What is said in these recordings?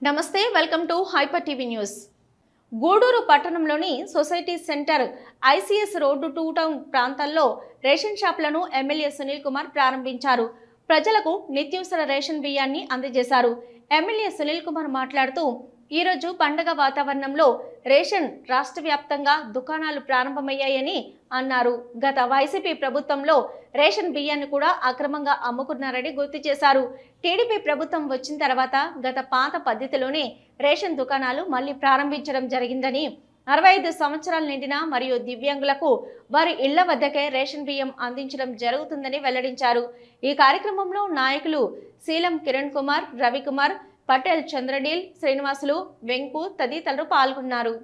నమస్తే welcome to hyper TV news. Gudur పట్టణంలోని society centre ICS road 2 town ప్రాంతాల్లో ration షాపులను ఎమ్మెల్యే సునీల్ కుమార్ ప్రారంభించారు. ప్రజలకు నిత్యావసర రేషన్ బియ్యాన్ని అందజేశారు. ఎమ్మెల్యే సునీల్ కుమార్ మాట్లాడుతూ ఈ రోజు పండగ వాతావరణంలో రేషన్ రాష్ట్ర వ్యాప్తంగా దుకాణాలు ప్రారంభమయ్యాయని అన్నారు. గత వైసీపీ ప్రభుత్వంలో రేషన్ బియ్యాన్ని కూడా అక్రమంగా అమ్ముకున్నారని గుర్తు చేశారు. టీడీపీ ప్రభుత్వం వచ్చిన తర్వాత గత పాత పద్ధతిలోనే రేషన్ దుకాణాలు మళ్లీ ప్రారంభించడం జరిగిందని, 65 సంవత్సరాలు నిండిన మరియు దివ్యాంగులకు వారి ఇళ్ల వద్దకే రేషన్ బియ్యం అందించడం జరుగుతుందని వెల్లడించారు. ఈ కార్యక్రమంలో నాయకులు శీలం కిరణ్ కుమార్, రవికుమార్, పటేల్, చంద్రడీల్, శ్రీనివాసులు, వెంకు తదితరులు పాల్గొన్నారు.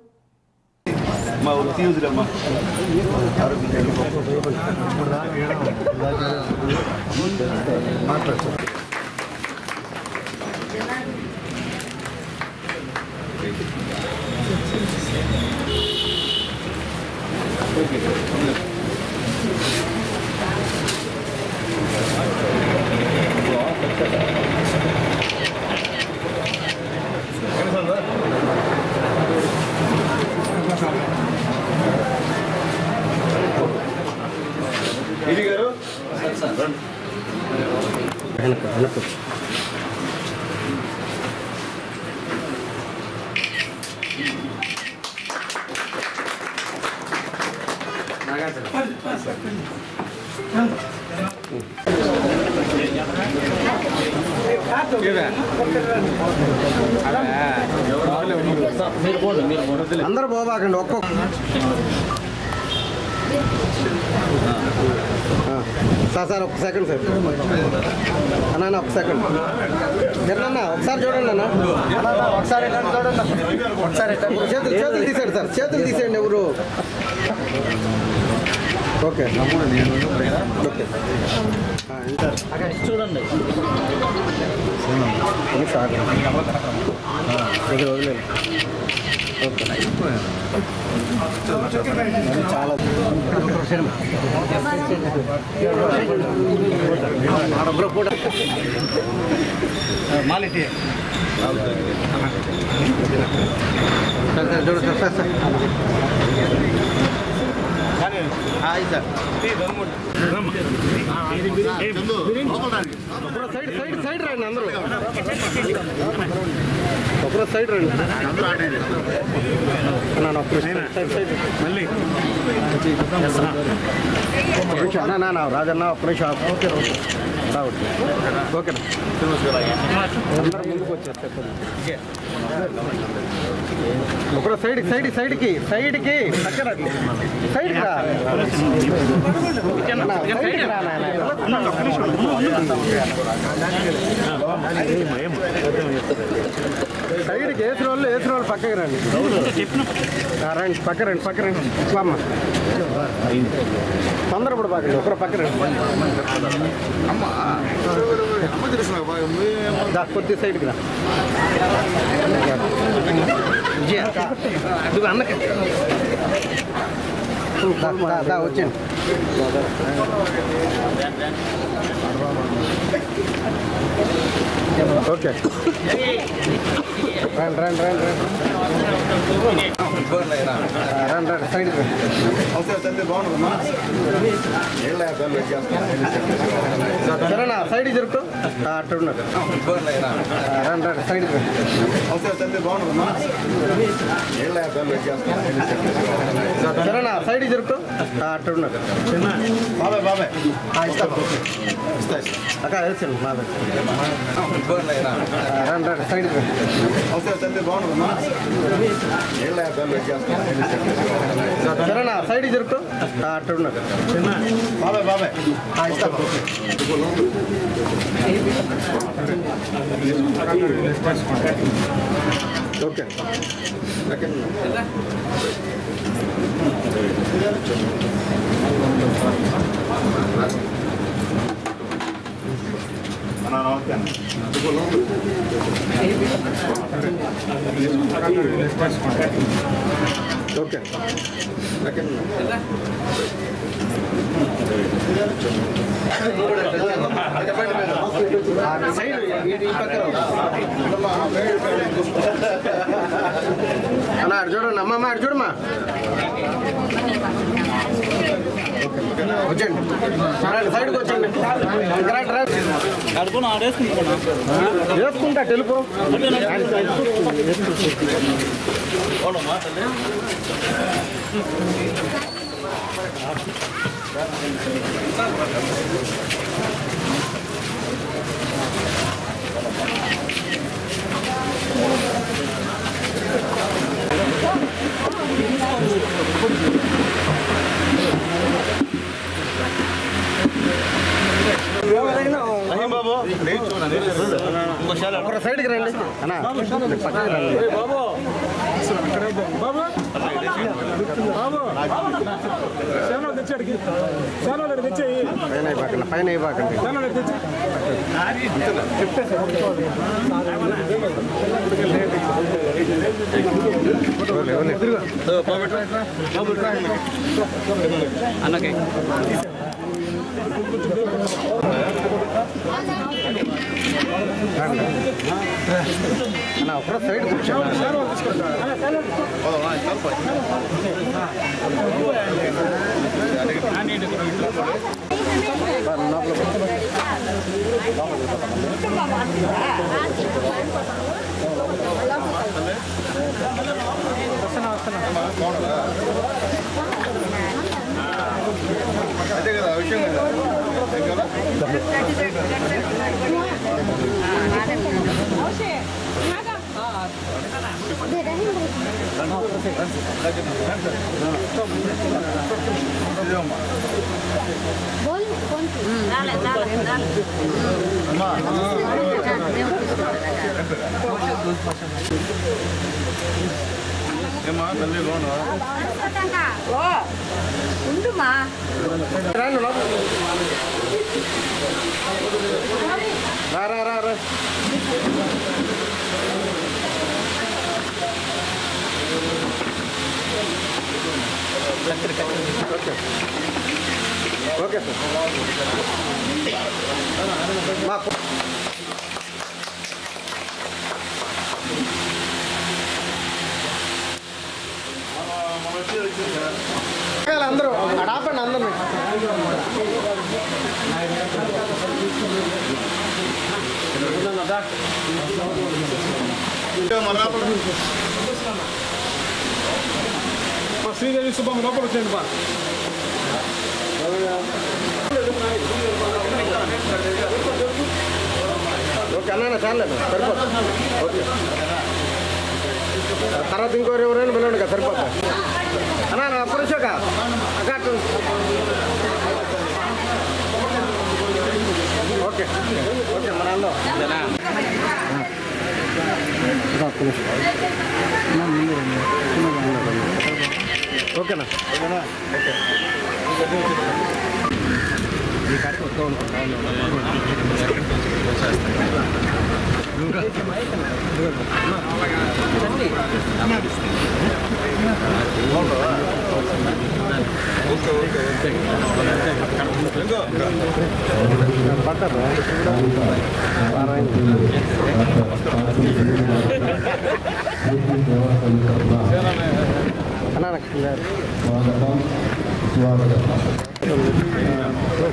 అందరూ పోబాకండి. ఒక్కొక్క సార్ ఒక సెకండ్ సార్ అన్న, ఒక సెకండ్ ఎట్లన్న ఒకసారి చూడండి అన్న, ఒకసారి చూడండి, ఒకసారి చేతులు తీసేయండి సార్, చేతులు తీసేయండి ఎవరు. ఓకే ఓకే చూడండి సార్ వదిలేదు. ఓకే చాలా మాలిటీ చూడండి సార్. సైడ్ రండి అందరూ, ఒకరో సైడ్ రండి మళ్ళీ అన్నా రాజన్న ఒక్క నిమిషం. ఓకే రావద్దు. ఓకేనా అందరూ ముందుకు వచ్చారు చెప్పండి. ఒకరో సైడ్కి పక్కన సైడ్కి రా. సైడ్కి వేసిన వాళ్ళు పక్కకి రండి. రండి పక్క రండి అమ్మ తొందరపడి పక్కన ఒకరు పక్క రండి. కొద్ది సైడ్కి రా. అన్నకి వచ్చండి. ఓకే రండి సైడ్ సరేనా సైడ్ జరుపు అట్టు ఉన్నారు. రండి సైడ్ సరేనా సైడ్ జరుపు అట్టు ఉన్నారు. బాబాయ్ అక్క వేసాను బాబాయ్. రండి సైడ్ సరేనా సైడ్ జరుపు అట్టు ఉన్నారు. బాబాయ్ ఓకే ఓకే ఓకే సైడ్ ఈ పక్కన అన్న అటు చూడండి అమ్మమ్మ అటు చూడమ్మా వచ్చండి సైడ్కి వచ్చండి వేసుకుంటా తెలుపు ఒక సైడ్కి రండి అన్న పక్కకి రండి పైన ఇవ్వకండి అన్నకి అన్న ఒక సైడ్ కూర్చోండి అదే కదా విషయం కదా ఏమా తల్లి లోను ఉండుమా రా రా రా రా ఓకే సార్ అందరూ ఆపండి అందరూ శ్రీదేవి శుభం లోపల వచ్చేయండి బా ఓకే అన్న చాలేదు సరిపోతుంది ఓకే తర్వాత ఇంకోరు ఎవరైనా పిలవండి కదా సరిపోతుంది అన్న అప్పుడొచ్చాక అక్కడ ఓకే ఓకే మన అందరం ఓకేనా ఓకేనా ఓకే ఈ కాడికి వస్తూ పట్టదు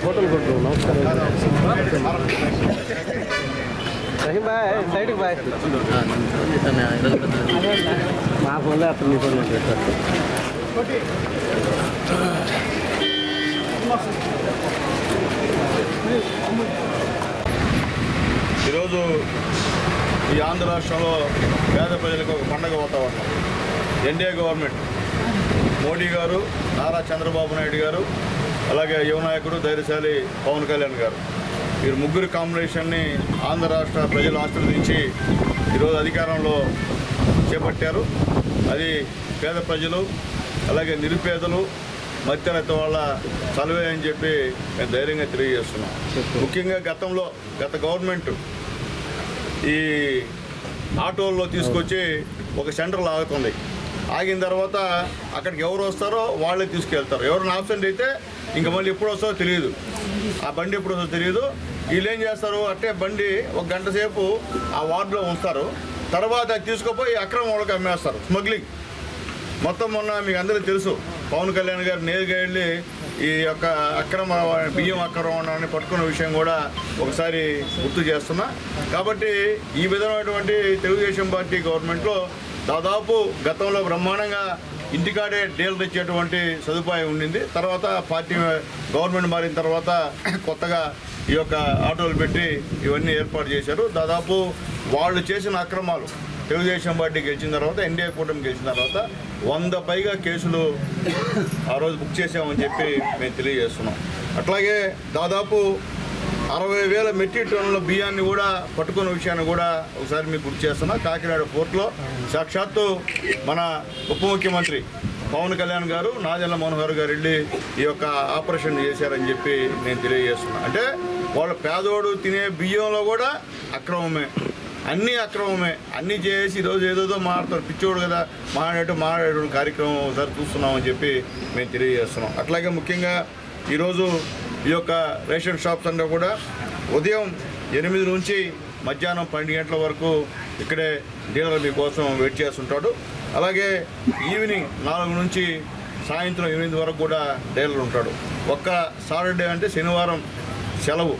ఫోటోలు కొట్టు నమస్కారం రహీం బాయ్ సైడ్కి బాయ్ మా ఫోన్లో అతను మీ ఫోన్లో పెట్టారు ఈరోజు ఈ ఆంధ్ర రాష్ట్రంలో పేద ప్రజలకు ఒక పండగ వాతావరణం. ఎన్డీఏ గవర్నమెంట్ మోడీ గారు, నారా చంద్రబాబు నాయుడు గారు, అలాగే యువ నాయకుడు ధైర్యశాలి పవన్ కళ్యాణ్ గారు, వీరు ముగ్గురు కాంబినేషన్ని ఆంధ్ర రాష్ట్ర ప్రజలు ఆశీర్వదించి ఈరోజు అధికారంలో చేపట్టారు. అది పేద ప్రజలు, అలాగే నిరుపేదలు, మధ్యతరగతి వాళ్ళ చలవే అని చెప్పి మేము ధైర్యంగా తెలియజేస్తున్నాం. ముఖ్యంగా గత గవర్నమెంట్ ఈ ఆటోల్లో తీసుకొచ్చి ఒక సెంటర్లో ఆగుతుంది. ఆగిన తర్వాత అక్కడికి ఎవరు వస్తారో వాళ్ళే తీసుకెళ్తారు. ఎవరైనా ఆబ్సెంట్ అయితే ఇంకా మళ్ళీ ఎప్పుడు వస్తుందో తెలియదు, ఆ బండి ఎప్పుడు వస్తుందో తెలియదు. వీళ్ళు ఏం చేస్తారు అంటే బండి ఒక గంట సేపు ఆ వార్డులో ఉంచుతారు, తర్వాత తీసుకుపోయి అక్రమ వాళ్ళకి అమ్మేస్తారు, స్మగ్లింగ్. మొత్తం మొన్న మీకు అందరికీ తెలుసు, పవన్ కళ్యాణ్ గారు నేరుగా వెళ్ళి ఈ యొక్క అక్రమ బియ్యం అక్రమాన్ని పట్టుకున్న విషయం కూడా ఒకసారి గుర్తు చేస్తున్నా. కాబట్టి ఈ విధమైనటువంటి తెలుగుదేశం పార్టీ గవర్నమెంట్లో దాదాపు గతంలో బ్రహ్మాండంగా ఇంటికాడే డీలర్ ఇచ్చేటువంటి సదుపాయం ఉండింది. తర్వాత పార్టీ గవర్నమెంట్ మారిన తర్వాత కొత్తగా ఈ యొక్క ఆటోలు పెట్టి ఇవన్నీ ఏర్పాటు చేశారు. దాదాపు వాళ్ళు చేసిన అక్రమాలు తెలుగుదేశం పార్టీ గెలిచిన తర్వాత, ఎన్డీఏ కూటమి గెలిచిన తర్వాత 100 పైగా కేసులు ఆ రోజు బుక్ చేసామని చెప్పి మేము తెలియజేస్తున్నాం. అట్లాగే దాదాపు 60,000 మెట్రిక్ టన్నుల బియ్యాన్ని కూడా పట్టుకున్న విషయాన్ని కూడా ఒకసారి మీకు గుర్తు చేస్తున్నా. కాకినాడ పోర్టులో సాక్షాత్తు మన ఉప ముఖ్యమంత్రి పవన్ కళ్యాణ్ గారు, నాదెళ్ల మనోహర్ గారు వెళ్ళి ఈ యొక్క ఆపరేషన్ చేశారని చెప్పి నేను తెలియజేస్తున్నా. అంటే వాళ్ళ పేదోడు తినే బియ్యంలో కూడా అక్రమమే, అన్నీ అక్రమమే, అన్నీ చేసి ఈరోజు ఏదోదో మాట్లాడతారు, పిచ్చోడు కదా మాట్లాడేటువంటి కార్యక్రమం ఒకసారి చూస్తున్నామని చెప్పి మేము తెలియజేస్తున్నాం. అట్లాగే ముఖ్యంగా ఈరోజు ఈ యొక్క రేషన్ షాప్స్ అన్నీ కూడా ఉదయం 8 నుంచి మధ్యాహ్నం 12 గంటల వరకు ఇక్కడే డీలర్ మీకోసం వెయిట్ చేస్తుంటాడు. అలాగే ఈవినింగ్ 4 నుంచి సాయంత్రం 8 వరకు కూడా డీలర్ ఉంటాడు. ఒక్క సాటర్డే అంటే శనివారం సెలవు,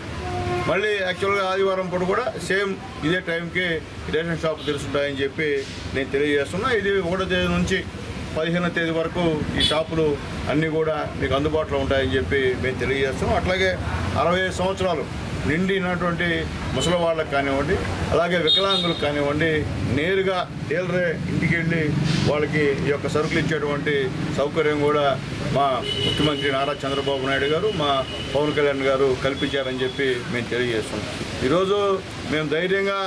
మళ్ళీ యాక్చువల్గా ఆదివారం పూట కూడా సేమ్ ఇదే టైంకి రేషన్ షాప్ తెరుస్తుంటాయని చెప్పి నేను తెలియజేస్తున్నా. ఇది 1వ తేదీ నుంచి 15వ తేదీ వరకు ఈ షాపులు అన్నీ కూడా మీకు అందుబాటులో ఉంటాయని చెప్పి మేము తెలియజేస్తున్నాం. అట్లాగే 65 సంవత్సరాలు నిండినటువంటి ముసలి వాళ్ళకి కానివ్వండి, అలాగే వికలాంగులకు కానివ్వండి, నేరుగా డీలరే ఇంటికి వెళ్ళి వాళ్ళకి ఈ యొక్క సరుకులు ఇచ్చేటువంటి సౌకర్యం కూడా మా ముఖ్యమంత్రి నారా చంద్రబాబు నాయుడు గారు, మా పవన్ కళ్యాణ్ గారు కల్పించారని చెప్పి మేము తెలియజేస్తున్నాం. ఈరోజు మేము ధైర్యంగా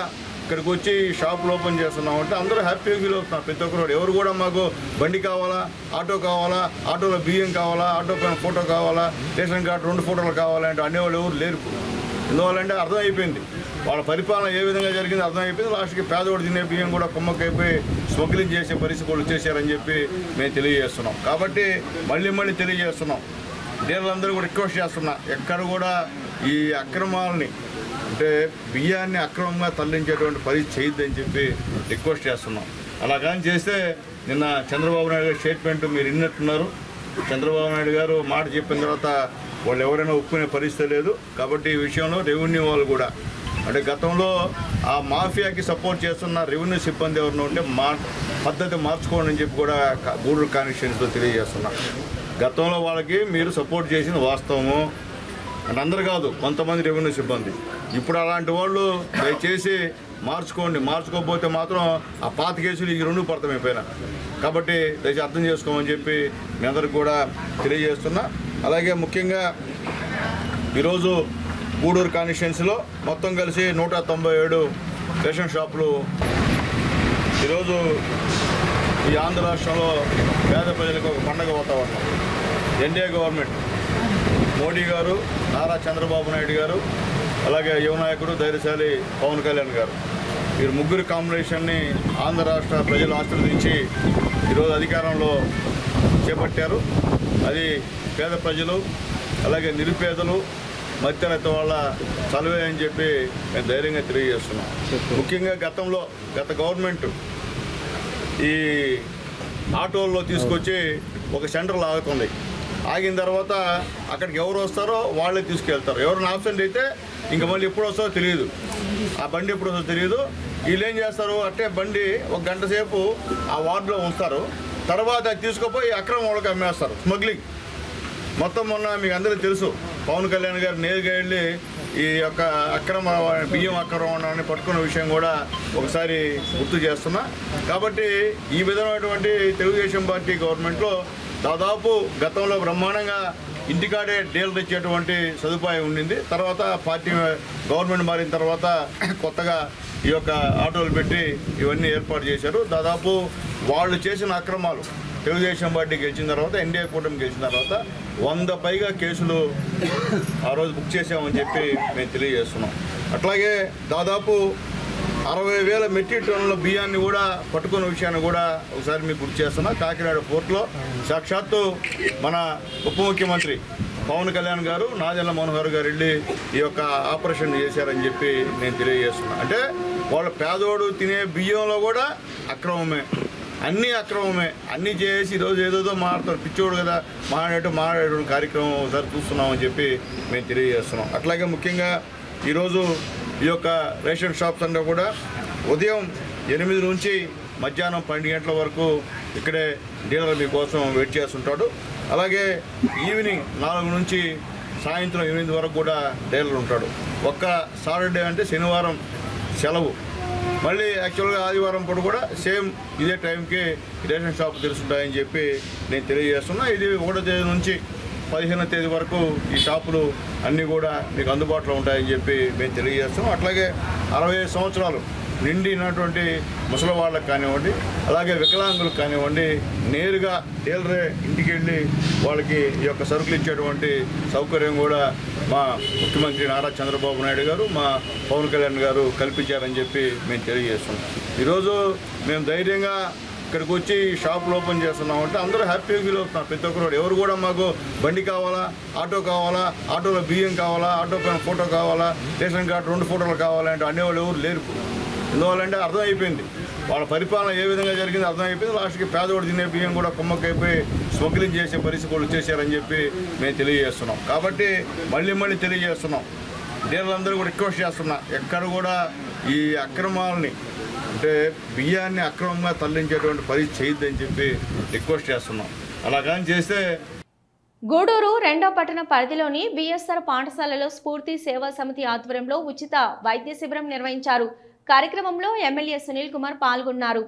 ఇక్కడికి వచ్చి షాపులు ఓపెన్ చేస్తున్నామంటే అందరూ హ్యాపీగా ఫీల్ అవుతున్నారు. ప్రతి ఒక్కరు ఎవరు కూడా మాకు బండి కావాలా, ఆటో కావాలా, ఆటోలో బియ్యం కావాలా, ఆటో పైన ఫోటో కావాలా, రేషన్ కార్డు 2 ఫోటోలు కావాలంటే అనేవాళ్ళు ఎవరు లేరు. ఎందువల్లంటే అర్థమైపోయింది వాళ్ళ పరిపాలన ఏ విధంగా జరిగింది, అర్థమైపోయింది. లాస్ట్కి పేదవాడు తినే బియ్యం కూడా కుమ్మకైపోయి స్మగ్లింగ్ చేసే పరిస్థితి కూడా వచ్చేసారని చెప్పి మేము తెలియజేస్తున్నాం. కాబట్టి మళ్ళీ తెలియజేస్తున్నాం, డీలర్లందరూ కూడా రిక్వెస్ట్ చేస్తున్నా, ఎక్కడ కూడా ఈ అక్రమాలని అంటే బియ్యాన్ని అక్రమంగా తరలించేటువంటి పరిస్థితి చేయొద్దని చెప్పి రిక్వెస్ట్ చేస్తున్నాం. అలా కానీ చేస్తే నిన్న చంద్రబాబు నాయుడు గారి స్టేట్మెంట్ మీరు విన్నట్టున్నారు. చంద్రబాబు నాయుడు గారు మాట చెప్పిన తర్వాత వాళ్ళు ఎవరైనా ఒప్పుకునే పరిస్థితి లేదు. కాబట్టి ఈ విషయంలో రెవెన్యూ వాళ్ళు కూడా అంటే గతంలో ఆ మాఫియాకి సపోర్ట్ చేస్తున్న రెవెన్యూ సిబ్బంది ఎవరైనా ఉంటే పద్ధతి మార్చుకోండి అని చెప్పి కూడా గూడూరు కాన్స్టిట్యుయెన్సీలో తెలియజేస్తున్నా. గతంలో వాళ్ళకి మీరు సపోర్ట్ చేసిన వాస్తవము అంటే అందరు కాదు, కొంతమంది రెవెన్యూ సిబ్బంది. ఇప్పుడు అలాంటి వాళ్ళు దయచేసి మార్చుకోండి, మార్చుకోకపోతే మాత్రం ఆ పాత కేసులు ఈ 2 పడతామైపోయినా. కాబట్టి దయచేసి అర్థం చేసుకోమని చెప్పి మీ అందరికి కూడా తెలియజేస్తున్నా. అలాగే ముఖ్యంగా ఈరోజు గూడూరు కాన్స్టిట్యుయెన్సీలో మొత్తం కలిసి 197 రేషన్ షాపులు ఈరోజు ఈ ఆంధ్ర రాష్ట్రంలో పేద ప్రజలకు ఒక పండగ వాతావరణం. ఎన్డీఏ గవర్నమెంట్ మోడీ గారు, నారా చంద్రబాబు నాయుడు గారు, అలాగే యువ నాయకుడు ధైర్యశాలి పవన్ కళ్యాణ్ గారు, వీరు ముగ్గురు కాంబినేషన్ని ఆంధ్ర రాష్ట్ర ప్రజలు ఆశీర్వదించి ఈరోజు అధికారంలో చేపట్టారు. అది పేద ప్రజలు, అలాగే నిరుపేదలు, మధ్యతరగతి వాళ్ళ చలువే అని చెప్పి మేము ధైర్యంగా తెలియజేస్తున్నాం. ముఖ్యంగా గత గవర్నమెంట్ ఈ ఆటోల్లో తీసుకొచ్చి ఒక సెంటర్లో ఆగుతుంది. ఆగిన తర్వాత అక్కడికి ఎవరు వస్తారో వాళ్ళే తీసుకెళ్తారు. ఎవరైనా ఆబ్సెంట్ అయితే ఇంకా మళ్ళీ ఎప్పుడు వస్తారో తెలియదు, ఆ బండి ఎప్పుడు వస్తుందో తెలియదు. వీళ్ళు ఏం చేస్తారు అంటే బండి ఒక గంట సేపు ఆ వార్డులో ఉంచుతారు, తర్వాత తీసుకుపోయి అక్రమ వాళ్ళకి అమ్మేస్తారు, స్మగ్లింగ్. మొత్తం మొన్న మీకు అందరికీ తెలుసు, పవన్ కళ్యాణ్ గారు నేరుగా వెళ్ళి ఈ యొక్క అక్రమ బియ్యం అక్రమాన్ని పట్టుకున్న విషయం కూడా ఒకసారి గుర్తు చేస్తున్నా. కాబట్టి ఈ విధమైనటువంటి తెలుగుదేశం పార్టీ గవర్నమెంట్లో దాదాపు గతంలో బ్రహ్మాండంగా ఇంటికాడే డీలర్ ఇచ్చేటువంటి సదుపాయం ఉండింది. తర్వాత పార్టీ గవర్నమెంట్ మారిన తర్వాత కొత్తగా ఈ యొక్క ఆటోలు పెట్టి ఇవన్నీ ఏర్పాటు చేశారు. దాదాపు వాళ్ళు చేసిన అక్రమాలు తెలుగుదేశం పార్టీ గెలిచిన తర్వాత, ఎన్డీఏ కూటమి గెలిచిన తర్వాత 100 పైగా కేసులు ఆ రోజు బుక్ చేసామని చెప్పి మేము తెలియజేస్తున్నాం. అట్లాగే దాదాపు 60,000 మెట్రిక్ టన్నుల బియ్యాన్ని కూడా పట్టుకున్న విషయాన్ని కూడా ఒకసారి మీకు గుర్తు చేస్తున్నా. కాకినాడ పోర్టులో సాక్షాత్తు మన ఉప ముఖ్యమంత్రి పవన్ కళ్యాణ్ గారు నాదెళ్ల మనోహర్ గారు వెళ్ళి ఈ యొక్క ఆపరేషన్ చేశారని చెప్పి నేను తెలియజేస్తున్నాను. అంటే వాళ్ళ పేదోడు తినే బియ్యంలో కూడా అక్రమమే, అన్నీ అక్రమమే, అన్నీ చేసి ఈరోజు ఏదోదో మాట్లాడతారు. పిచ్చోడు కదా మాట్లాడేటువంటి కార్యక్రమం ఒకసారి చూస్తున్నామని చెప్పి మేము తెలియజేస్తున్నాం. అట్లాగే ముఖ్యంగా ఈరోజు ఈ యొక్క రేషన్ షాప్స్ అంతా కూడా ఉదయం 8 నుంచి మధ్యాహ్నం 12 గంటల వరకు ఇక్కడే డీలర్ మీకోసం వెయిట్ చేస్తుంటాడు. అలాగే ఈవినింగ్ 4 నుంచి సాయంత్రం 8 వరకు కూడా డీలర్ ఉంటాడు. ఒక్క సాటర్డే అంటే శనివారం సెలవు, మళ్ళీ యాక్చువల్గా ఆదివారం పూట కూడా సేమ్ ఇదే టైంకి రేషన్ షాప్ తెరుస్తుంటాయని చెప్పి నేను తెలియజేస్తున్నా. ఇది 1వ తేదీ నుంచి 15వ తేదీ వరకు ఈ షాపులు అన్నీ కూడా మీకు అందుబాటులో ఉంటాయని చెప్పి మేము తెలియజేస్తున్నాం. అట్లాగే 65 సంవత్సరాలు నిండినటువంటి ముసలి వాళ్ళకి కానివ్వండి, అలాగే వికలాంగులకు కానివ్వండి, నేరుగా డీలరే ఇంటికి వెళ్ళి వాళ్ళకి ఈ యొక్క సరుకులు ఇచ్చేటువంటి సౌకర్యం కూడా మా ముఖ్యమంత్రి నారా చంద్రబాబు నాయుడు గారు, మా పవన్ కళ్యాణ్ గారు కల్పించారని చెప్పి మేము తెలియజేస్తున్నాం. ఈరోజు మేము ధైర్యంగా ఇక్కడికి వచ్చి షాపులు ఓపెన్ చేస్తున్నామంటే అందరూ హ్యాపీగా ఫీల్ అవుతున్నారు. ప్రతి ఒక్కరు ఎవరు కూడా మాకు బండి కావాలా, ఆటో కావాలా, ఆటోలో బియ్యం కావాలా, ఆటో పైన ఫోటో కావాలా, రేషన్ కార్డు 2 ఫోటోలు కావాలంటే అనేవాళ్ళు ఎవరు లేరు. ఎందువల్లంటే అర్థమైపోయింది వాళ్ళ పరిపాలన ఏ విధంగా జరిగింది అర్థమైపోయింది. లాస్ట్కి పేదోడు తినే బియ్యం కూడా కుమ్మకైపోయి స్మగ్లింగ్ చేసే పరిస్థితి కూడా వచ్చేసారని చెప్పి మేము తెలియజేస్తున్నాం. కాబట్టి మళ్ళీ తెలియజేస్తున్నాం, డీలర్లందరూ కూడా రిక్వెస్ట్ చేస్తున్నా, ఎక్కడ కూడా ఈ అక్రమాలని అంటే బియ్యాన్ని అక్రమంగా తరలించేటువంటి పరిస్థితి చేయొద్దని చెప్పి రిక్వెస్ట్ చేస్తున్నాం. అలా కానీ చేస్తే గూడూరు 2వ పట్టణ పరిధిలోని బిఎస్ఆర్ పాఠశాలలో స్ఫూర్తి సేవా సమితి ఆధ్వర్యంలో ఉచిత వైద్య శిబిరం నిర్వహించారు. కార్యక్రమంలో ఎమ్మెల్యే సునీల్ కుమార్ పాల్గొన్నారు.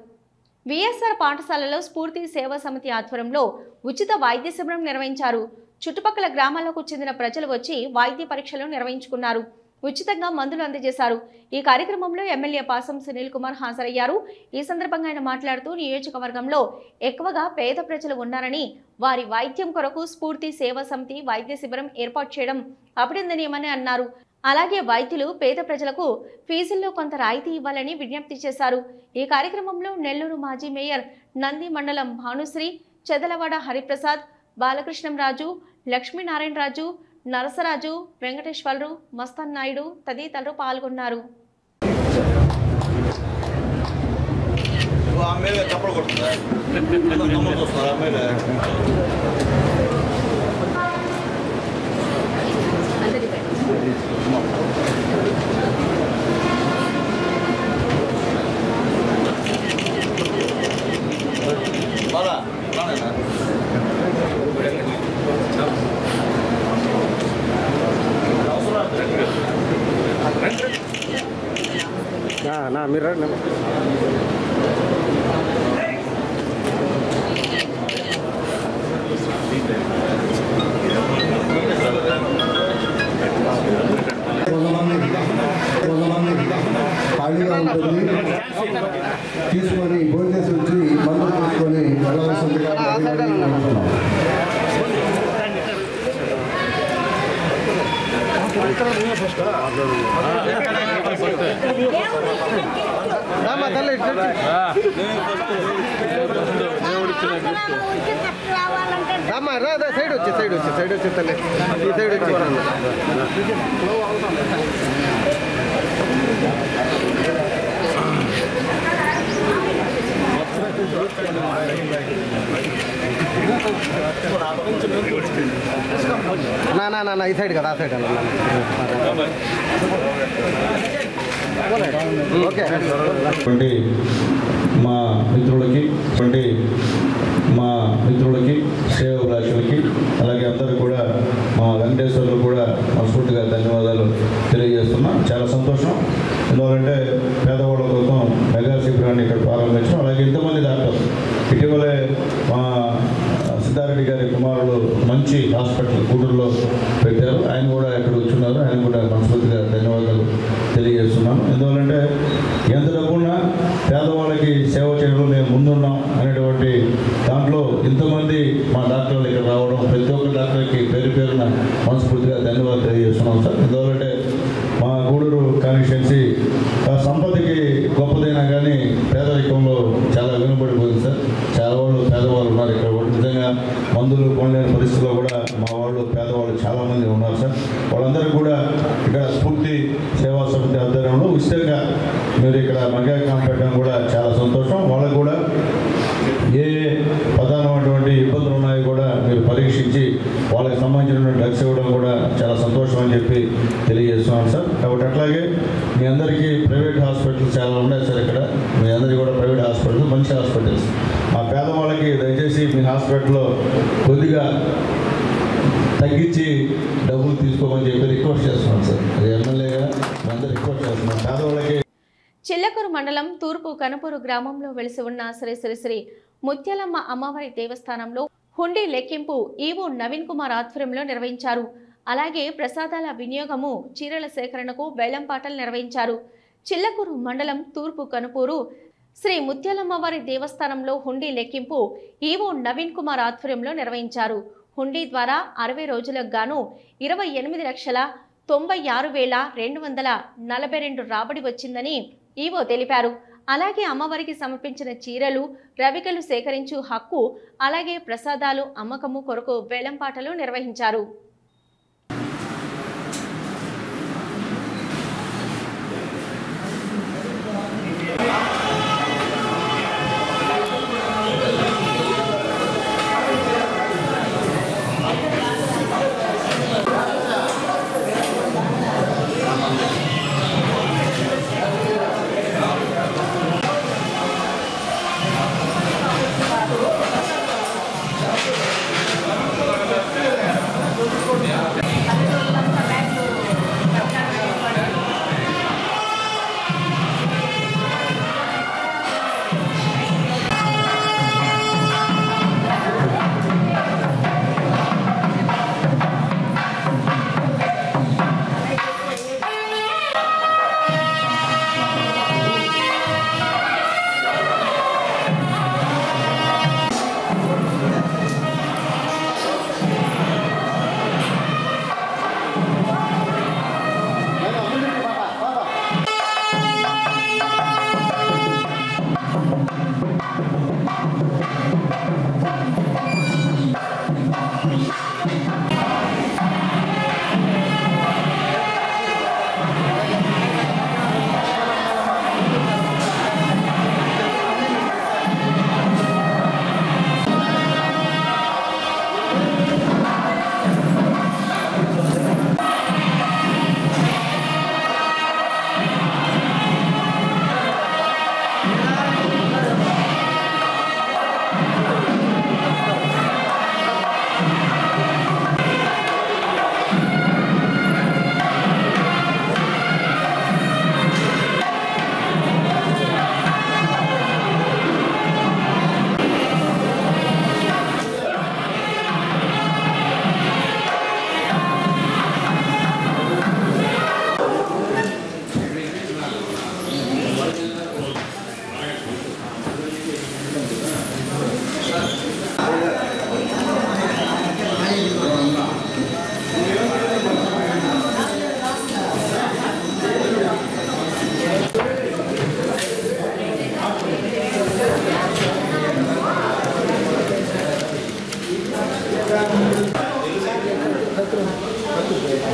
బిఎస్ఆర్ పాఠశాలలో స్ఫూర్తి సేవా సమితి ఆధ్వర్యంలో ఉచిత వైద్య శిబిరం నిర్వహించారు. చుట్టుపక్కల గ్రామాలకు చెందిన ప్రజలు వచ్చి వైద్య పరీక్షలు నిర్వహించుకున్నారు. ఉచితంగా మందులు అందజేశారు. ఈ కార్యక్రమంలో ఎమ్మెల్యే పాసం సునీల్ కుమార్ హాజరయ్యారు. ఈ సందర్భంగా ఆయన మాట్లాడుతూ నియోజకవర్గంలో ఎక్కువగా పేద ప్రజలు ఉన్నారని వారి వైద్యం కొరకు స్ఫూర్తి సేవా సమితి వైద్య శిబిరం ఏర్పాటు చేయడం అభినందనీయమని అన్నారు. అలాగే వైద్యులు పేద ప్రజలకు ఫీజుల్లో కొంత రాయితీ ఇవ్వాలని విజ్ఞప్తి చేశారు. ఈ కార్యక్రమంలో నెల్లూరు మాజీ మేయర్ నంది మండలం భానుశ్రీ, చెదలవాడ హరిప్రసాద్, బాలకృష్ణంరాజు, లక్ష్మీనారాయణరాజు, నరసరాజు, వెంకటేశ్వరరావు, మస్తాన్ నాయుడు తదితరులు పాల్గొన్నారు. మీరు ఖాళీగా ఉంటుంది, తీసుకొని భోజనం వచ్చి మందులు తీసుకొని వెళ్ళవలసిందిగా సైడ్ వచ్చి తల్లి ఈ సైడ్ వచ్చి నా ఈ సైడ్ కదా ఆ సైడ్ ఓకే. మా మిత్రులకి శ్రేయోభిలాషులకి అలాగే అందరూ కూడా మా వెంకటేశ్వర్లు కూడా మనస్ఫూర్తిగా ధన్యవాదాలు తెలియజేస్తున్నాం. చాలా సంతోషం. ఎందుకంటే పేదవాళ్ళ కోసం మెగా శిబిరాన్ని ఇక్కడ ప్రారంభించడం, అలాగే ఇంతమంది డాక్టర్ ఇటీవలే మా సిద్ధారెడ్డి గారి కుమారుడు మంచి హాస్పిటల్ గూడూరులో పెట్టారు. ఆయన కూడా ఇక్కడ వచ్చున్నారు. ఆయన కూడా మనస్ఫూర్తిగా ధన్యవాదాలు తెలియజేస్తున్నాను. ఎందువల్లంటే ఎంత డబ్బున్నా పేదవాళ్ళకి సేవ చేయడంలో మేము ముందున్నాం అనేటువంటి దాంట్లో ఇంతమంది మా డాక్టర్లు ఇక్కడ రావడం, ప్రతి ఒక్క డాక్టర్కి పేరున మనస్ఫూర్తిగా ధన్యవాదాలు తెలియజేస్తున్నాం సార్. ఎందువల్లంటే మా గూడూరు కాన్స్టిట్యున్సీ సంపదకి గొప్పదైనా కానీ పేదరికంలో చాలా వెనుబడిపోయింది సార్. చాలా వాళ్ళు పేదవాళ్ళు ఉన్నారు ఇక్కడ. నిజంగా మందులు కొనలేని పరిస్థితుల్లో కూడా మా వాళ్ళు పేదవాళ్ళు చాలా వాళ్ళందరూ కూడా ఇక్కడ స్ఫూర్తి సేవా సమితి ఆధ్వర్యంలో ఉచితంగా మీరు ఇక్కడ మెగా క్యాంప్ పెట్టడం కూడా చాలా సంతోషం. వాళ్ళకు కూడా ఏ ప్రధానమైనటువంటి ఇబ్బందులు ఉన్నాయో కూడా మీరు పరీక్షించి వాళ్ళకి సంబంధించిన డ్రగ్స్ ఇవ్వడం కూడా చాలా సంతోషం అని చెప్పి తెలియజేస్తున్నాను సార్. కాబట్టి అట్లాగే మీ అందరికీ ప్రైవేట్ హాస్పిటల్స్ చాలా ఉన్నాయి సార్. ఇక్కడ మీ అందరికీ కూడా ప్రైవేట్ హాస్పిటల్స్ మంచి హాస్పిటల్స్. ఆ పేదవాళ్ళకి దయచేసి మీ హాస్పిటల్లో కొద్దిగా తగ్గించి డబ్బులు తీసుకోమని చెప్పి రిక్వెస్ట్ చేస్తున్నాను సార్. అది ఎమ్మెల్యేగా మీ అందరూ రిక్వెస్ట్ చేస్తున్నాం. పేదవాళ్ళకి చిల్లకూరు మండలం తూర్పు కనుపూరు గ్రామంలో వెలిసి ఉన్న శ్రీ శ్రీ శ్రీ ముత్యాలమ్మ అమ్మవారి దేవస్థానంలో హుండీ లెక్కింపు ఈవో నవీన్ కుమార్ ఆధ్వర్యంలో నిర్వహించారు. అలాగే ప్రసాదాల వినియోగము, చీరల సేకరణకు వేలంపాటలు నిర్వహించారు. చిల్లకూరు మండలం తూర్పు కనుపూరు శ్రీ ముత్యాలమ్మవారి దేవస్థానంలో హుండీ లెక్కింపు ఈవో నవీన్ కుమార్ ఆధ్వర్యంలో నిర్వహించారు. హుండీ ద్వారా 60 రోజులకు గాను 28,96,242 రాబడి వచ్చిందని ఈవో తెలిపారు. అలాగే అమ్మవారికి సమర్పించిన చీరలు, రవికలు సేకరించు హక్కు, అలాగే ప్రసాదాలు అమ్మకము కొరకు వేలంపాటలు నిర్వహించారు.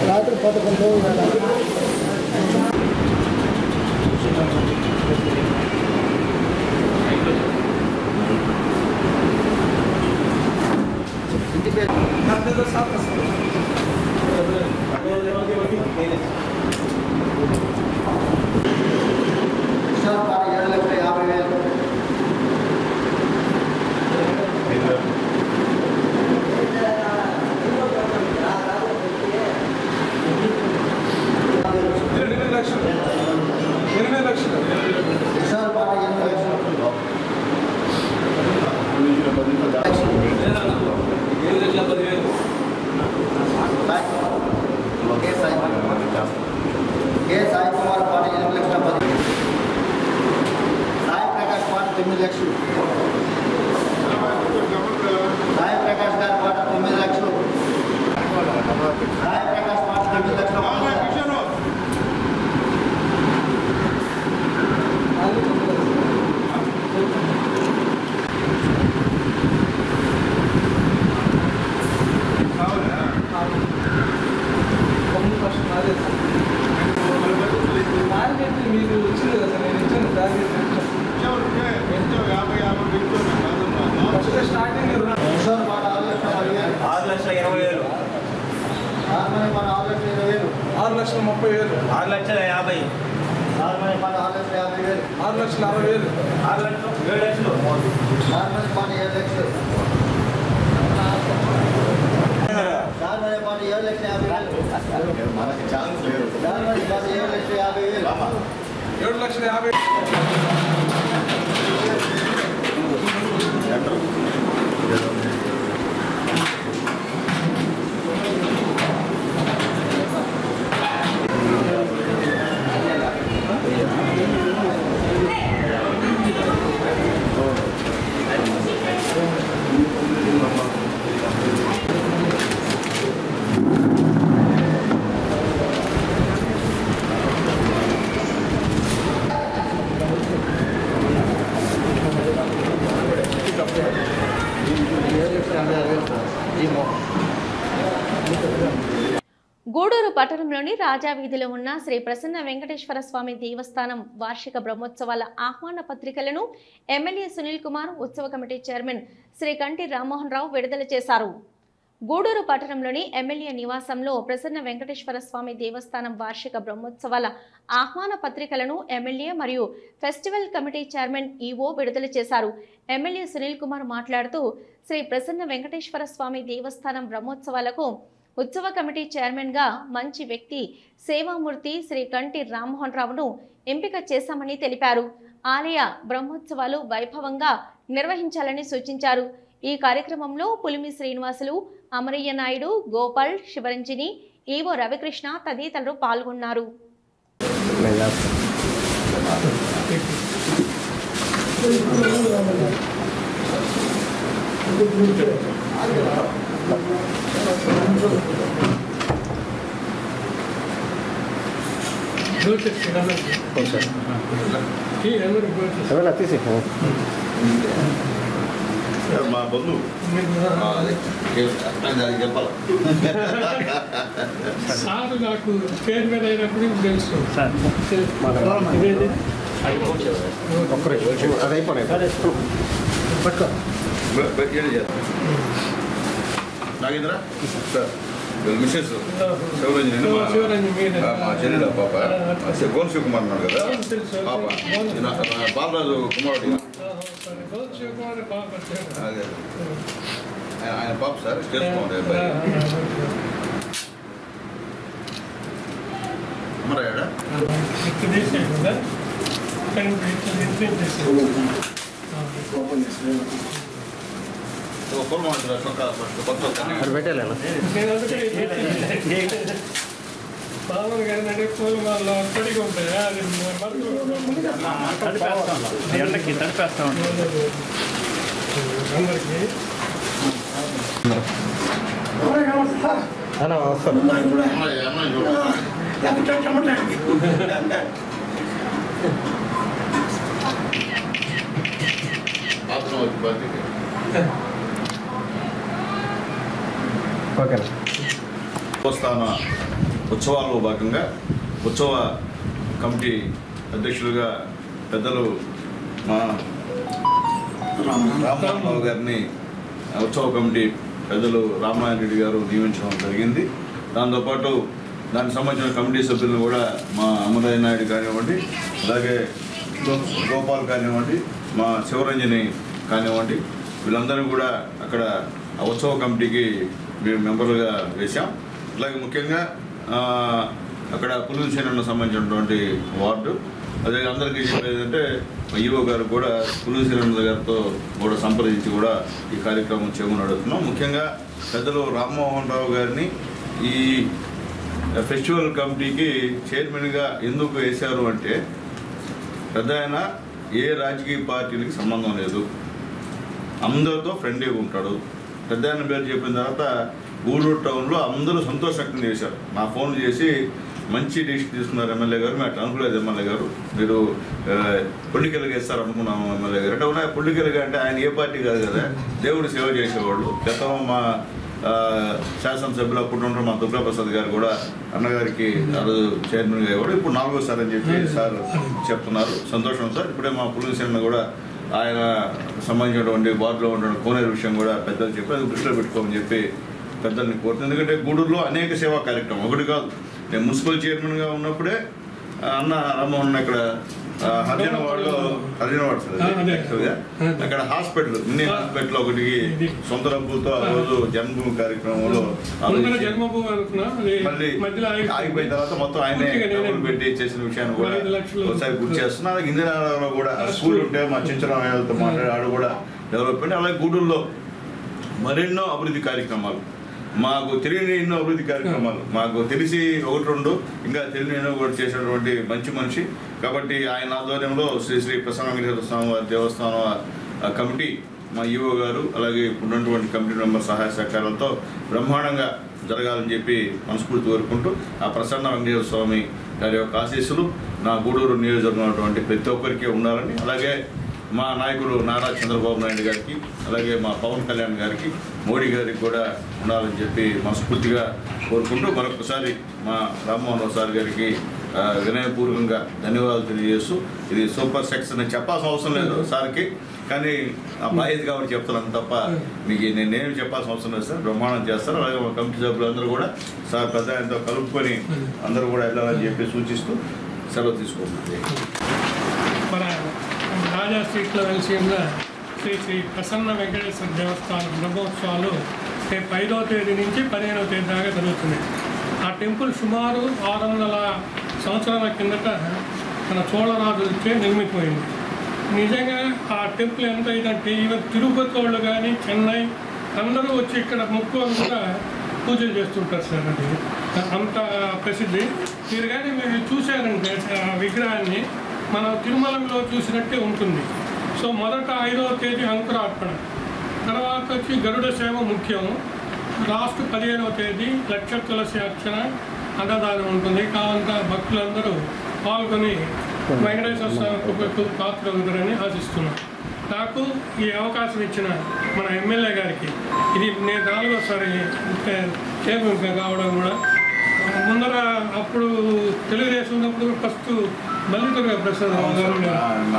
రాత్రి 11 మీరు వచ్చింది కదా సార్, నేను ఇచ్చాను టార్గెట్. స్టార్టింగ్ 6,20,000 6,30,000 6,50,000 6,60,000 6,60,000 మనకి ఛాన్స్ లేదు. 7,50,000 గూడూరు పట్టణంలోని రాజా వీధిలో ఉన్న శ్రీ ప్రసన్న వెంకటేశ్వర స్వామి దేవస్థానం వార్షిక బ్రహ్మోత్సవాల ఆహ్వాన పత్రికలను ఎమ్మెల్యే సునీల్ కుమార్, ఉత్సవ కమిటీ చైర్మన్ శ్రీ కంటి రామ్మోహన్ రావు విడుదల చేశారు. గూడూరు పట్టణంలోని ఎమ్మెల్యే నివాసంలో ప్రసన్న వెంకటేశ్వర స్వామి దేవస్థానం వార్షిక బ్రహ్మోత్సవాల ఆహ్వాన పత్రికలను ఎమ్మెల్యే మరియు ఫెస్టివల్ కమిటీ చైర్మన్ ఈవో విడుదల చేశారు. ఎమ్మెల్యే సునీల్ కుమార్ మాట్లాడుతూ శ్రీ ప్రసన్న వెంకటేశ్వర స్వామి దేవస్థానం బ్రహ్మోత్సవాలకు ఉత్సవ కమిటీ చైర్మన్ గా మంచి వ్యక్తి, సేవామూర్తి శ్రీ కంటి రామ్మోహన్ రావును ఎంపిక చేశామని తెలిపారు. ఆలయ బ్రహ్మోత్సవాలు వైభవంగా నిర్వహించాలని సూచించారు. ఈ కార్యక్రమంలో పులిమి శ్రీనివాసులు, అమరయ్య నాయుడు, గోపాల్, శివరంజని, ఈవో రవికృష్ణ తదితరులు పాల్గొన్నారు. మా బంధువు సార్ నాకు చైర్మన్ అయినప్పుడు తెలుసు. అది అయిపోయినాయి నాగేంద్ర సార్ మిస్సెస్ శివరంజని మా చెల్లెల పాప గోన్ శివకుమార్ ఉన్నాడు కదా పాప, బాలరాజు కుమారుడు అదే ఆయన పాప సార్ చేసుకోండి అమ్మరాయాడా అది పెట్టాలేనా మామూలు కానీ పూలు వాళ్ళు పొడిగా ఉంటాయి. అది ఎండకి తడిపేస్తా ఉంటాం అందరికీ వస్తాను. ఓకేనా. దేవస్థాన ఉత్సవాల్లో భాగంగా ఉత్సవ కమిటీ అధ్యక్షులుగా పెద్దలు మా రామ్మోహన్ రావు గారిని ఉత్సవ కమిటీ పెద్దలు రామాయణ రెడ్డి గారు నియమించడం జరిగింది. దాంతోపాటు దానికి సంబంధించిన కమిటీ సభ్యులను కూడా మా అమరయ్య నాయుడు కానివ్వండి, అలాగే గోపాల్ కానివ్వండి, మా శివరంజని కానివ్వండి, వీళ్ళందరూ కూడా అక్కడ ఉత్సవ కమిటీకి మేము మెంబర్లుగా వేశాం. అలాగే ముఖ్యంగా అక్కడ పులుసేనకు సంబంధించినటువంటి వార్డు, అదే అందరికీ చెప్పేది అంటే ఈవో గారు కూడా పులుసేన గారితో కూడా సంప్రదించి కూడా ఈ కార్యక్రమం చేయమని అడుగుతున్నాం. ముఖ్యంగా పెద్దలు రామ్మోహన్ రావు గారిని ఈ ఫెస్టివల్ కమిటీకి చైర్మన్గా ఎందుకు వేశారు అంటే, పెద్ద ఆయన ఏ రాజకీయ పార్టీలకి సంబంధం లేదు, అందరితో ఫ్రెండ్లీగా ఉంటాడు. పెద్ద ఆయన పేరు చెప్పిన తర్వాత గూడూరు టౌన్లో అందరూ సంతోషం వ్యక్తం చేశారు. నా ఫోన్ చేసి మంచి డిసిషన్ తీసుకున్నారు ఎమ్మెల్యే గారు, మేము అట్లా అనుకోలేదు ఎమ్మెల్యే గారు, మీరు పొలిటికల్గా ఇస్తారు అనుకున్నాము ఎమ్మెల్యే గారు అంటే. ఉన్నాయి పొలిటికల్గా అంటే ఆయన ఏ పార్టీ కాదు కదా, దేవుడు సేవ చేసేవాళ్ళు. గతంలో మా శాసనసభ్యులు అప్పుడు ఉంటారు మా దుర్గాప్రసాద్ గారు కూడా అన్నగారికి చైర్మన్గా ఇవ్వడం ఇప్పుడు 4వ అని చెప్పి సార్ చెప్తున్నారు. సంతోషం సార్. ఇప్పుడే మా పులిసేన కూడా ఆయన సంబంధించినటువంటి వార్డులో ఉన్న కోనేరు విషయం కూడా పెద్దలు చెప్పి అది దృష్టిలో పెట్టుకోమని చెప్పి పెద్దల్ని కోరుతుంది. ఎందుకంటే గూడూరులో అనేక సేవా కార్యక్రమం ఒకటి కాదు. నేను మున్సిపల్ చైర్మన్గా ఉన్నప్పుడే అన్న రామ్మోహన్ ఇక్కడ హరిజనవాడ సార్ అక్కడ హాస్పిటల్ మినీ హాస్పిటల్ ఒకటి సొంత డబ్బులతో ఆ రోజు జన్మభూమి కార్యక్రమంలో మళ్ళీ ఆగిపోయిన తర్వాత మొత్తం ఆయనే డబ్బులు పెట్టి చేసిన విషయాన్ని కూడా ఒకసారి గుర్తు చేస్తున్నా. అలాగే ఇందిరానగర్లో కూడా స్కూల్ ఉంటే మా చించరామయ్యతో మాట్లాడి ఆడ కూడా డెవలప్మెంట్. అలాగే గూడూరులో మరెన్నో అభివృద్ధి కార్యక్రమాలు మాకు తెలియని ఎన్నో అభివృద్ధి కార్యక్రమాలు మాకు తెలిసి 1-2 ఇంకా తెలియని కూడా చేసినటువంటి మంచి మనిషి. కాబట్టి ఆయన ఆధ్వర్యంలో శ్రీ ప్రసన్న వెంకటేశ్వర స్వామి వారి దేవస్థానం కమిటీ మా ఈవో గారు అలాగే ఉన్నటువంటి కమిటీ మెంబర్ సహాయ సహకారాలతో బ్రహ్మాండంగా జరగాలని చెప్పి మనస్ఫూర్తి కోరుకుంటూ ఆ ప్రసన్న వెంకటేశ్వర స్వామి గారి యొక్క ఆశీస్సులు నా గూడూరు నియోజకవర్గం ఉన్నటువంటి ప్రతి ఒక్కరికి ఉండాలని, అలాగే మా నాయకుడు నారా చంద్రబాబు నాయుడు గారికి అలాగే మా పవన్ కళ్యాణ్ గారికి మోడీ గారికి కూడా ఉండాలని చెప్పి మనస్ఫూర్తిగా కోరుకుంటూ మరొకసారి మా రామ్మోహన్ సార్ గారికి వినయపూర్వకంగా ధన్యవాదాలు తెలియజేస్తూ, ఇది సూపర్ సెక్స్ అని చెప్పాల్సిన అవసరం లేదు సార్కి, కానీ ఆ బాధ్యత కాబట్టి చెప్తున్నాను తప్ప మీకు నేనేమి చెప్పాల్సిన అవసరం లేదు సార్. బ్రహ్మాండం చేస్తారు. అలాగే మా కమిటీ సభ్యులందరూ కూడా సార్ పెద్ద ఆయనతో కలుపుకొని అందరూ కూడా వెళ్ళాలని చెప్పి సూచిస్తూ సెలవు తీసుకుంటుంది. రాజా స్ట్రీట్లో వెలిసి ఉన్న శ్రీ ప్రసన్న వెంకటేశ్వర దేవస్థానం బ్రహ్మోత్సవాలు రేపు 5వ తేదీ నుంచి 15వ తేదీ దాకా జరుగుతున్నాయి. ఆ టెంపుల్ సుమారు 600 సంవత్సరాల కిందట మన చోళరాజులచే నిర్మితమైంది. నిజంగా ఆ టెంపుల్ ఎంత అయిందంటే ఈవెన్ తిరుపతి వాళ్ళు కానీ చెన్నై అందరూ వచ్చి ఇక్కడ మొక్కులు కూడా పూజలు చేస్తుంటారు సార్. అది అంత ప్రసిద్ధి. మీరు కానీ మీరు చూశారంటే ఆ విగ్రహాన్ని మనం తిరుమలలో చూసినట్టే ఉంటుంది. సో మొదట 5వ తేదీ అంకురార్పణ, తర్వాత వచ్చి గరుడ సేవ ముఖ్యం, లాస్ట్ 15వ తేదీ లక్ష తులసి అర్చన అన్నదానం ఉంటుంది. కావంత భక్తులందరూ పాల్గొని వెంకటేశ్వర స్వామి కృపకు పాత్రవుతారని ఆశిస్తున్నాం. నాకు ఈ అవకాశం ఇచ్చిన మన ఎమ్మెల్యే గారికి, ఇది నేను 4వసారి చైర్మన్గా కావడం కూడా, ముందర అప్పుడు తెలుగుదేశం ఉన్నప్పుడు ఫస్ట్ మల్లిదుర్గ ప్రసాద్ గారు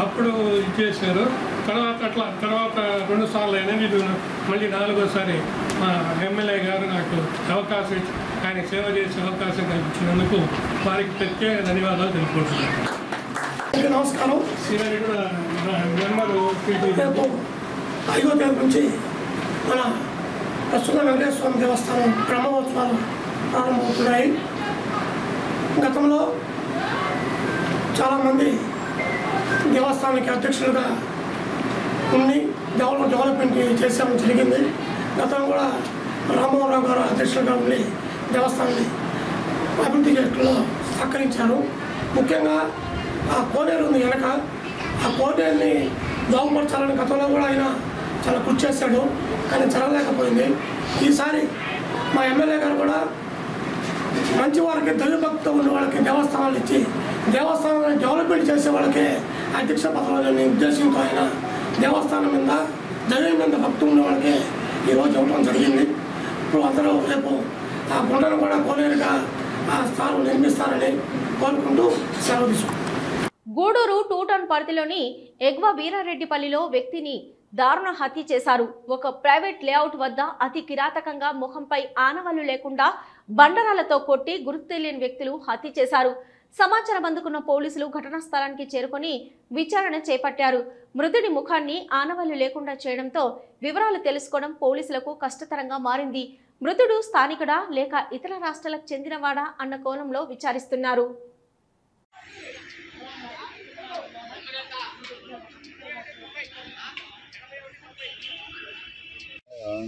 అప్పుడు ఇచ్చేసారు. తర్వాత 2 సార్లు అయినది, మళ్ళీ 4వసారి మా ఎమ్మెల్యే గారు నాకు అవకాశం ఇచ్చి ఆయన సేవ చేసే అవకాశం కల్పించినందుకు వారికి ప్రత్యేక ధన్యవాదాలు తెలుపుకుంటున్నాను. నమస్కారం. మెంబరు రేపు 5వ తేదీ నుంచి మన ప్రస్తుత వెంకటేశ్వర స్వామి దేవస్థానం బ్రహ్మోత్సవాలు ప్రారంభమవుతున్నాయి. గతంలో చాలామంది దేవస్థానానికి అధ్యక్షులుగా ఉండి డెవలప్మెంట్ చేసామని జరిగింది. గతంలో కూడా రామ్మోహన్ రావు గారు అధ్యక్షులుగా ఉండి దేవస్థానాన్ని అభివృద్ధి చేయడంలో సహకరించారు. ముఖ్యంగా ఆ కోనేరు ఉంది వెనక, ఆ కోనేరుని బాగుపరచాలని గతంలో కూడా ఆయన చాలా కృషి చేశాడు, కానీ జరగలేకపోయింది. ఈసారి మా ఎమ్మెల్యే గారు కూడా మంచి వారికి దైవభక్తితో ఉన్న వాళ్ళకి దేవస్థానాలు ఇచ్చి దేవస్థానాన్ని డెవలప్మెంట్ చేసే వాళ్ళకి అధ్యక్ష పదవులని ఉద్దేశంతో ఆయన దేవస్థానం మీద దైవం మీద భక్తి ఉన్న వాళ్ళకి ఈరోజు ఇవ్వడం జరిగింది. ఇప్పుడు అందరూ రేపు ఆ గుండెను కూడా కోనేరుగా ఆ స్థానం నిర్మిస్తారని కోరుకుంటూ సెలవు తీసుకుంటాం. గూడూరు 2 టౌన్ పరిధిలోని ఎగ్వ వీరారెడ్డిపల్లిలో వ్యక్తిని దారుణ హత్య చేశారు. ఒక ప్రైవేట్ లేఅవుట్ వద్ద అతి కిరాతకంగా ముఖంపై ఆనవాళ్లు లేకుండా బండరాలతో కొట్టి గుర్తు తెలియని వ్యక్తులు హత్య చేశారు. సమాచారం అందుకున్న పోలీసులు ఘటనా స్థలానికి చేరుకొని విచారణ చేపట్టారు. మృతుడి ముఖాన్ని ఆనవాళ్లు లేకుండా చేయడంతో వివరాలు తెలుసుకోవడం పోలీసులకు కష్టతరంగా మారింది. మృతుడు స్థానికుడా లేక ఇతర రాష్ట్రాలకు చెందినవాడా అన్న కోణంలో విచారిస్తున్నారు.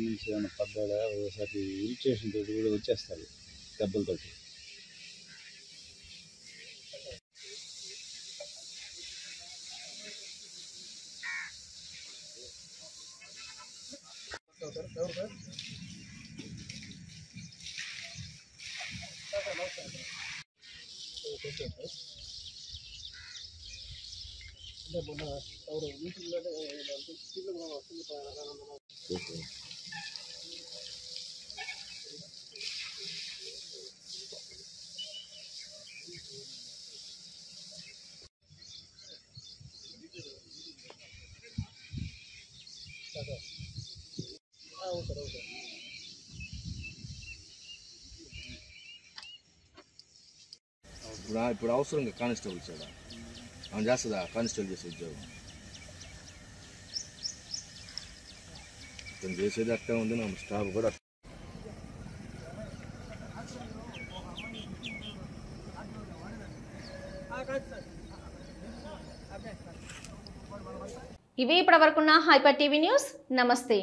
నుంచి ఏమైనా పడ్డా ఒకసారి ఇరిటేషన్ తోటి కూడా వచ్చేస్తారు దెబ్బలతోటి. ఇప్పుడు అవసరంగా కానిస్టేబుల్ ఇచ్చాడా ఆమె చేస్తుందా కానిస్టేబుల్ చేసే ఉద్యోగం తను చేసేది అట్టే ఉంది నా స్టాఫ్ కూడా ఇవి ఇప్పటివరకున్న హైపర్ టీవీ న్యూస్. నమస్తే.